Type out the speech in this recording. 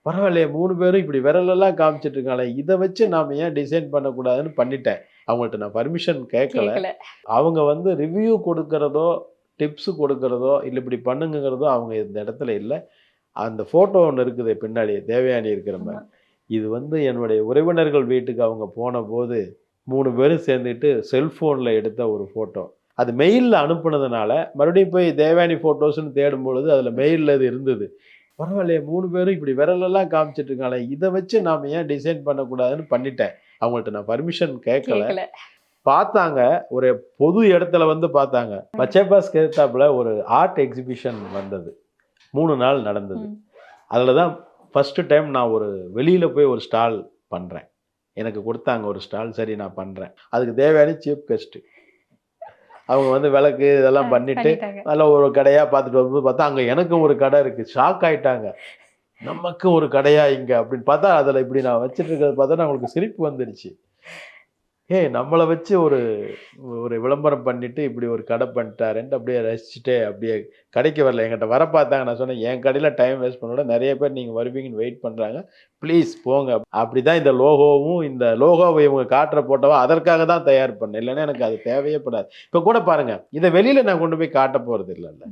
பரவாயில்லையே 3 பேரும் இப்படி விரலெல்லாம் காமிச்சிட்டு இருக்காங்களே, இத வச்சு நாம ஏன் டிசைன் பண்ணக்கூடாதுன்னு பண்ணிட்டேன். அவங்கள்ட்ட நான் பர்மிஷன் கேட்கல. கேட்கல. அவங்க வந்து ரிவ்யூ கொடுக்கிறதோ, டிப்ஸ் கொடுக்கிறதோ, இல்ல இப்படி பண்ணுங்கங்கிறதோ அவங்க இந்த இடத்துல இல்ல. அந்த ஃபோட்டோ ஒண்ணு இருக்குது பின்னாடி தேவயானி இருக்கிற ஆமா. மாரி. இது வந்து என்னுடைய உறவினர்கள் வீட்டுக்கு அவங்க போனபோது 3 பேரும் சேர்ந்துட்டு செல்ஃபோன்ல எடுத்த ஒரு ஃபோட்டோ. அது மெயில்ல அனுப்புனதுனால, மறுபடியும் போய் தேவயானி ஃபோட்டோஸ்ன்னு தேடும்பொழுது அதுல மெயில்ல அது இருந்தது. பரவாயில்லையே 3 பேரும் இப்படி விரலெல்லாம் காமிச்சிட்டு இருக்காங்களே, இத வச்சு நாம ஏன் டிசைன் பண்ணக்கூடாதுன்னு பண்ணிட்டேன். அவங்கள்ட்ட நான் பர்மிஷன் கேட்கல. கேட்கல. பார்த்தாங்க. ஒரு பொது இடத்துல வந்து பார்த்தாங்க. பச்சைபாஸ் எதிர்த்தாப்புல ஒரு ஆர்ட் எக்ஸிபிஷன் வந்தது. 3 நாள் நடந்தது. ம். அதில தான் ஃபர்ஸ்ட் டைம் நான் ஒரு வெளியில போய் ஒரு ஸ்டால் பண்றேன். எனக்கு குடுத்தாங்க ஒரு ஸ்டால். சரி நான் பண்றேன். அதுக்கு தேவயானி சீஃப் கெஸ்ட். அவங்க வந்து விளக்கு இதெல்லாம் பண்ணிட்டு, பண்ணிட்டாங்க. நல்ல ஒரு கடையா பார்த்துட்டு வரும்போது பார்த்தா, அங்க எனக்கும் ஒரு கடை இருக்கு. ஷாக் ஆயிட்டாங்க. நமக்கு ஒரு கடையா இங்க அப்படின்னு பார்த்தா, அதில இப்படி நான் வச்சுட்டு இருக்கிறத பார்த்தா அவங்களுக்கு சிரிப்பு வந்துருச்சு. ஏய் நம்மள வச்சு ஒரு ஒரு விளம்பரம் பண்ணிட்டு இப்படி ஒரு கடை பண்ணிட்டாருன்ட்டு அப்படியே ரசிச்சுட்டே அப்படியே கடைக்கு வரல. என்கிட்ட வர பார்த்தாங்க. நான் சொன்னேன், "என் கடையில டைம் வேஸ்ட் பண்ண விட நெறைய பேர் நீங்க வருவீங்கன்னு வெயிட் பண்றாங்க. ப்ளீஸ் போங்க." அப்படிதான் இந்த லோகோவும் இந்த லோகோவை இவங்க காட்டுற போட்டோவ அதற்காக தான் தயார் பண்ணேன். இல்லன்னா எனக்கு அது தேவையே படாது. இப்ப கூட பாருங்க. இத வெளியில நான் கொண்டு போய் காட்ட போறது இல்லல்ல.